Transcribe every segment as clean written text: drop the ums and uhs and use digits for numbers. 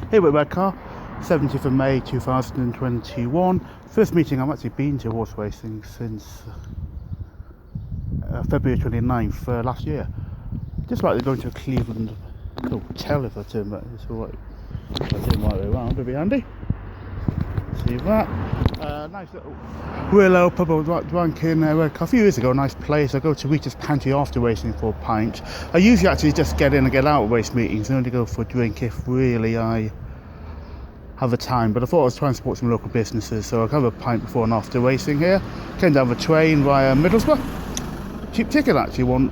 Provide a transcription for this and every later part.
Here we're at Redcar, 17th of May 2021. First meeting I've actually been to horse racing since February 29th last year. Just like they're going to a Cleveland hotel if I turn back. It's alright. If I turn right way around, it'll be handy. See that. Nice little Willow pub I drank in Redcar a few years ago. Nice place. I go to Rita's Pantry after racing for a pint. I usually actually just get in and get out of race meetings and only go for a drink if really I have the time, but I thought I was trying to support some local businesses, so I'll have a pint before and after racing here. Came down the train via Middlesbrough. Cheap ticket actually, one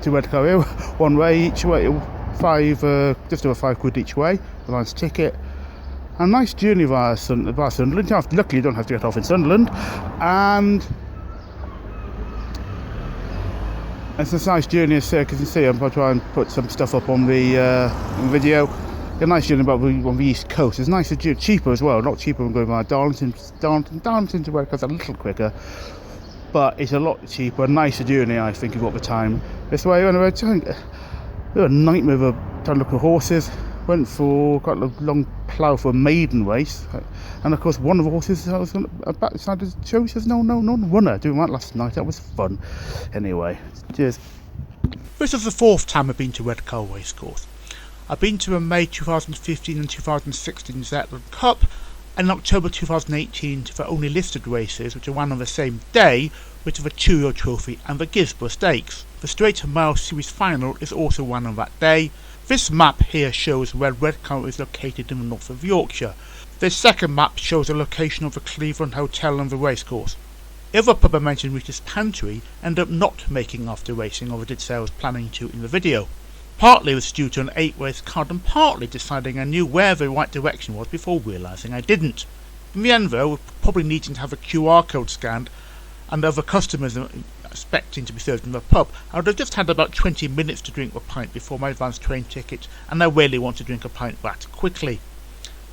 to Redcar here, one way each way, just over £5 each way. A nice ticket. A nice journey via Sunderland. Luckily you don't have to get off in Sunderland, and it's a nice journey as you can see. I'm going to try and put some stuff up on the video. A nice journey on the east coast. It's nicer, cheaper as well. Not cheaper than going via Darlington to Redcar's a little quicker, but it's a lot cheaper. A nicer journey, I think, if you've got the time. This way, anyway, it was a nightmare of trying to look at horses. Went for quite a long plough for a maiden race, and of course one of the horses I was about to show, he says no runner. Doing that last night, that was fun. Anyway, cheers. This is the fourth time I've been to Redcar Racecourse. I've been to a May 2015 and 2016 Zetland Cup, and in October 2018 to the only listed races, which are run on the same day, which are the Cheerio Trophy and the Gisborough Stakes. The Straight Mile Series Final is also run on that day. This map here shows where Redcar is located in the north of Yorkshire. This second map shows the location of the Cleveland Hotel and the racecourse. The other pub I mentioned, Rita's Pantry, ended up not making after racing, or I did say I was planning to in the video. Partly it was due to an 8-race card, and partly deciding I knew where the right direction was before realising I didn't. In the end though, probably needing to have a QR code scanned and other customers expecting to be served in the pub, I would have just had about 20 minutes to drink a pint before my advance train ticket, and I really want to drink a pint that quickly.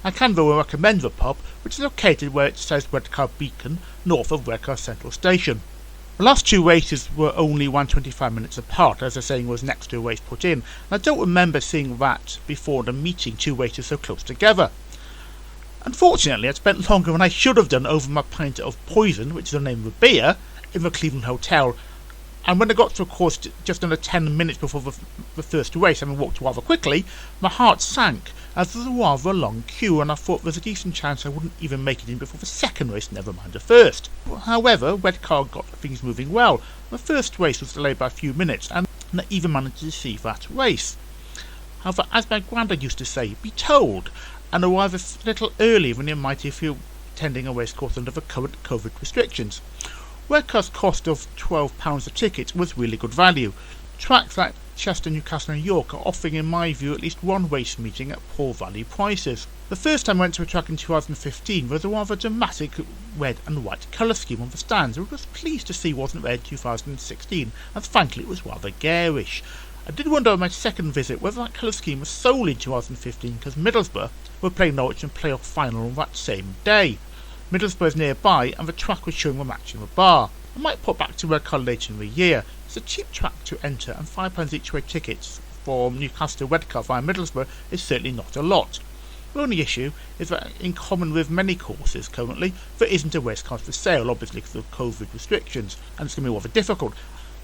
I can though recommend the pub, which is located where it says Redcar Beacon, north of Redcar Central Station. The last two races were only 125 minutes apart, as the saying was next to a race put in, and I don't remember seeing that before the meeting two races so close together. Unfortunately, I spent longer than I should have done over my pint of Poison, which is the name of the beer, in the Cleveland Hotel, and when I got to a course just under 10 minutes before the first race, having walked rather quickly, my heart sank, as there was a rather long queue, and I thought there's a decent chance I wouldn't even make it in before the second race, never mind the first. However, Redcar got things moving well. The first race was delayed by a few minutes, and I even managed to see that race. However, as my granddad used to say, be told, and arrive a little earlier than you might if you were attending a racecourse under the current COVID restrictions. Redcar's cost of £12 a ticket was really good value. Tracks like Chester, Newcastle and York are offering, in my view, at least one race meeting at poor value prices. The first time I went to a track in 2015 was a rather dramatic red and white colour scheme on the stands, which I was pleased to see wasn't there in 2016, and frankly it was rather garish. I did wonder on my second visit whether that colour scheme was solely in 2015 because Middlesbrough were playing Norwich in playoff final on that same day. Middlesbrough is nearby, and the track was showing the match in the bar. I might pop back to Redcar later in the year. It's a cheap track to enter, and £5 each way tickets from Newcastle to Redcar via Middlesbrough is certainly not a lot. The only issue is that, in common with many courses currently, there isn't a race card for sale, obviously because of COVID restrictions, and it's going to be rather difficult.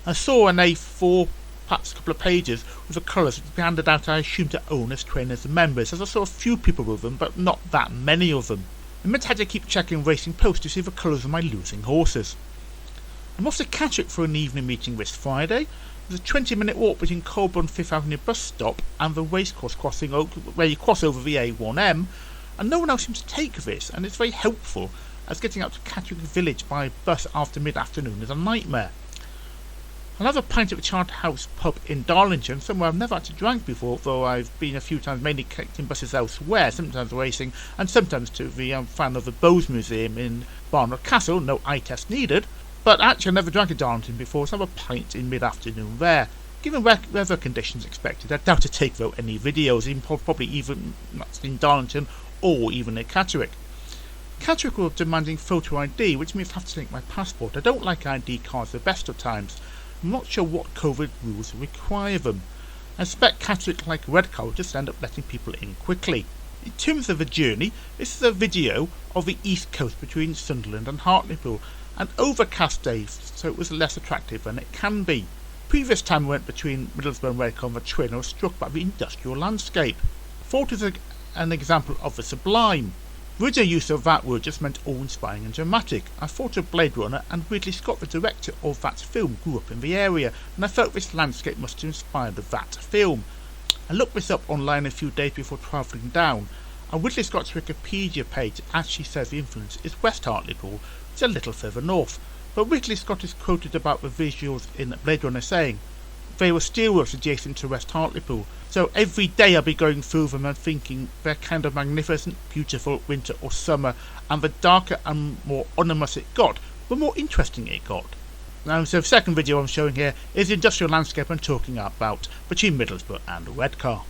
I saw an A4, perhaps a couple of pages, with the colours handed out, I assume, to owners, trainers and members, as I saw a few people with them, but not that many of them. I meant I had to keep checking Racing Post to see the colours of my losing horses. I'm off to Catterick for an evening meeting this Friday. There's a 20-minute walk between Colburn 5th Avenue bus stop and the racecourse crossing where you cross over the A1M, and no one else seems to take this, and it's very helpful, as getting out to Catterick village by bus after mid-afternoon is a nightmare. I'll have a pint at the Charterhouse pub in Darlington, somewhere I've never actually drank before, though I've been a few times, mainly collecting buses elsewhere, sometimes racing, and sometimes to the fan of the Bowes Museum in Barnard Castle, no eye test needed. But actually I've never drank in Darlington before, so I'll have a pint in mid-afternoon there. Given weather conditions expected, I doubt to take though any videos, probably even in Darlington or even at Catterick. Catterick were demanding photo ID, which means I have to take my passport. I don't like ID cards the best of times. I'm not sure what COVID rules require them. I suspect Catterick, like Redcar, will just end up letting people in quickly. In terms of a journey, this is a video of the east coast between Sunderland and Hartlepool. An overcast day, so it was less attractive than it can be. Previous time I went between Middlesbrough and Redcar on the train, I was struck by the industrial landscape. Thought it was an example of the sublime. The original use of that word just meant awe-inspiring and dramatic. I thought of Blade Runner, and Ridley Scott, the director of that film, grew up in the area, and I felt this landscape must have inspired that film. I looked this up online a few days before travelling down, and Ridley Scott's Wikipedia page actually says the influence is West Hartlepool, which is a little further north. But Ridley Scott is quoted about the visuals in Blade Runner saying, "They were steelworks adjacent to West Hartlepool, so every day I'll be going through them and thinking they're kind of magnificent, beautiful winter or summer, and the darker and more ominous it got, the more interesting it got." Now, so the second video I'm showing here is the industrial landscape I'm talking about between Middlesbrough and Redcar.